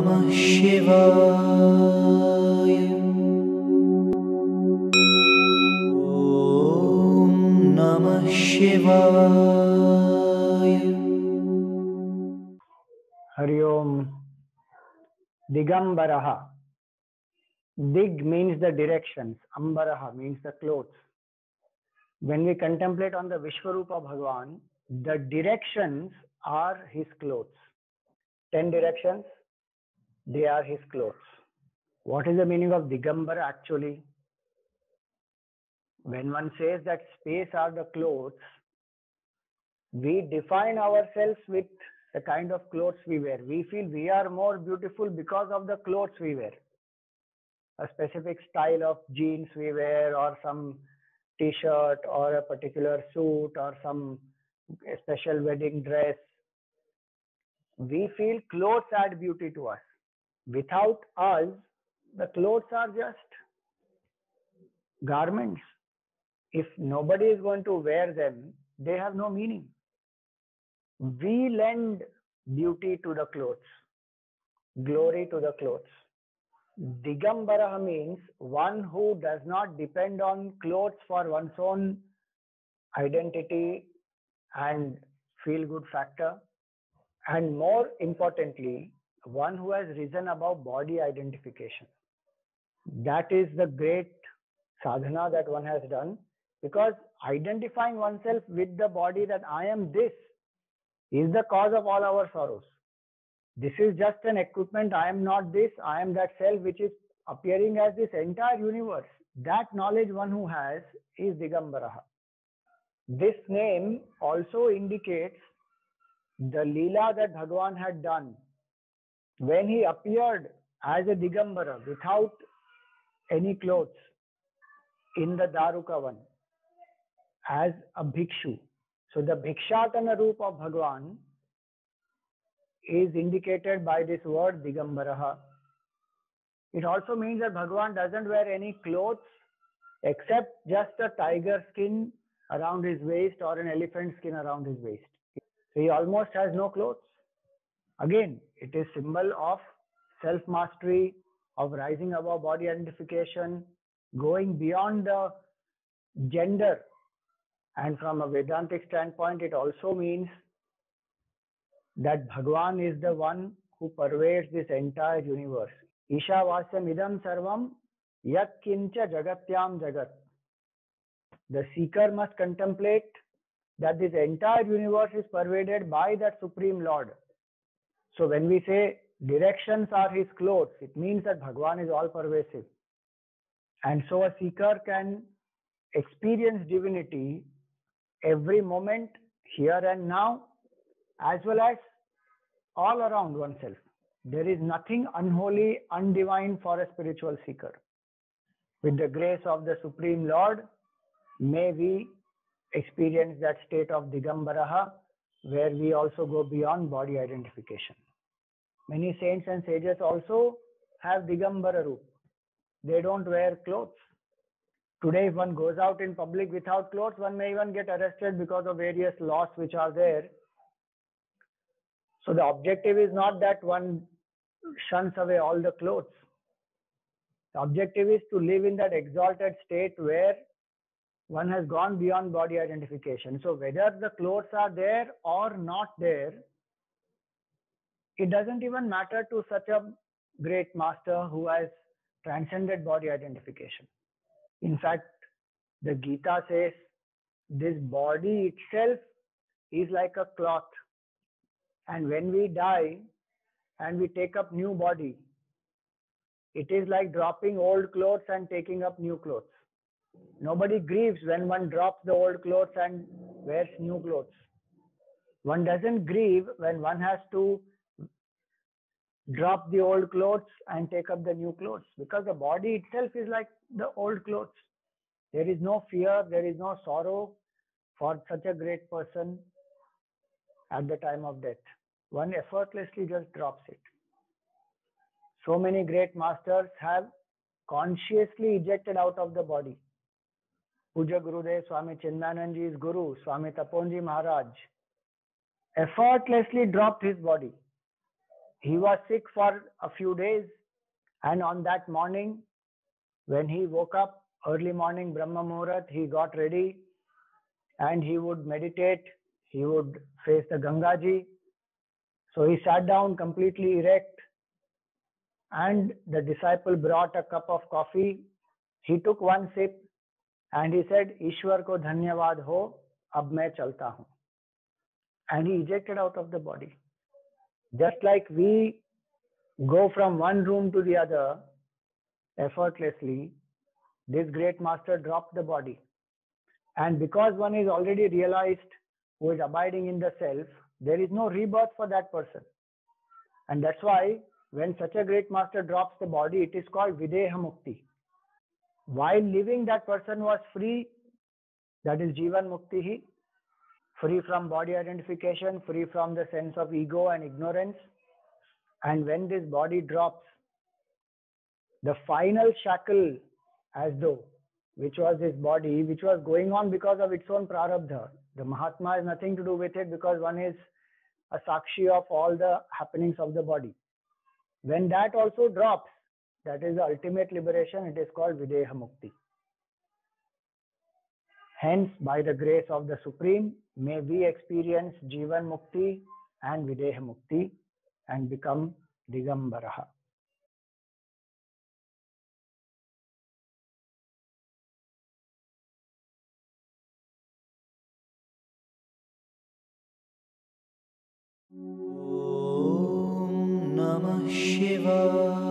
Namah Shivaya. Om Namah Shivaya. Hari Om. Digambaraha. Dig means the directions. Ambaraha means the clothes. When we contemplate on the Vishwarupa Bhagavan, the directions are his clothes. 10 directions, they are his clothes. What is the meaning of Digambara actually? When one says that space are the clothes, we define ourselves with the kind of clothes we wear. We feel we are more beautiful because of the clothes we wear. A specific style of jeans we wear, or some t-shirt, or a particular suit, or some special wedding dress. We feel clothes add beauty to us. Without us, the clothes are just garments. If nobody is going to wear them, they have no meaning. We lend beauty to the clothes, glory to the clothes. Digambara means one who does not depend on clothes for one's own identity and feel good factor, and more importantly, one who has risen above body identification. That is the great sadhana that one has done, because identifying oneself with the body, that I am this, is the cause of all our sorrows. This is just an equipment. I am not this, I am that self which is appearing as this entire universe. That knowledge one who has is Digambaraha. This name also indicates the Leela that Bhagavan had done when he appeared as a Digambara without any clothes in the Darukavan as a bhikshu. So the Bhikshatana Roop of Bhagavan is indicated by this word Digambaraha. It also means that Bhagavan doesn't wear any clothes except just a tiger skin around his waist or an elephant skin around his waist. So he almost has no clothes. Again, it is symbol of self-mastery, of rising above body identification, going beyond the gender. And from a Vedantic standpoint, it also means that Bhagavan is the one who pervades this entire universe. Ishavasyam idam sarvam yat kincha jagatyam jagat. The seeker must contemplate that this entire universe is pervaded by that Supreme Lord. So when we say directions are his clothes, it means that Bhagavan is all pervasive. And so a seeker can experience divinity every moment, here and now, as well as all around oneself. There is nothing unholy, undivine for a spiritual seeker. With the grace of the Supreme Lord, may we experience that state of Digambaraha, where we also go beyond body identification. Many saints and sages also have Digambara Roop. They don't wear clothes. Today, if one goes out in public without clothes, one may even get arrested because of various laws which are there. So the objective is not that one shuns away all the clothes. The objective is to live in that exalted state where one has gone beyond body identification. So whether the clothes are there or not there, it doesn't even matter to such a great master who has transcended body identification. In fact, the Gita says this body itself is like a cloth. And when we die and we take up new body, it is like dropping old clothes and taking up new clothes. Nobody grieves when one drops the old clothes and wears new clothes. One doesn't grieve when one has to drop the old clothes and take up the new clothes, because the body itself is like the old clothes. There is no fear, there is no sorrow for such a great person at the time of death. One effortlessly just drops it. So many great masters have consciously ejected out of the body. Puja Gurudev Swami Chinmayananji's Guru, Swami Taponji Maharaj, effortlessly dropped his body. He was sick for a few days, and on that morning, when he woke up, early morning, Brahma Muhurat, he got ready and he would meditate. He would face the Gangaji. So he sat down completely erect, and the disciple brought a cup of coffee. He took one sip and he said, Ishwar ko dhanyavad ho, ab main chalta hu. And he ejected out of the body. Just like we go from one room to the other effortlessly, this great master dropped the body. And because one is already realized who is abiding in the self, there is no rebirth for that person. And that's why when such a great master drops the body, it is called Videha Mukti. While living, that person was free, that is Jivan Mukti, free from body identification, free from the sense of ego and ignorance. And when this body drops, the final shackle, as though, which was this body, which was going on because of its own prarabdha. The Mahatma has nothing to do with it because one is a sakshi of all the happenings of the body. When that also drops, that is the ultimate liberation. It is called Videha Mukti. Hence, by the grace of the Supreme, may we experience Jivan Mukti and Videha Mukti and become Digambaraha. Om Namah Shivaya.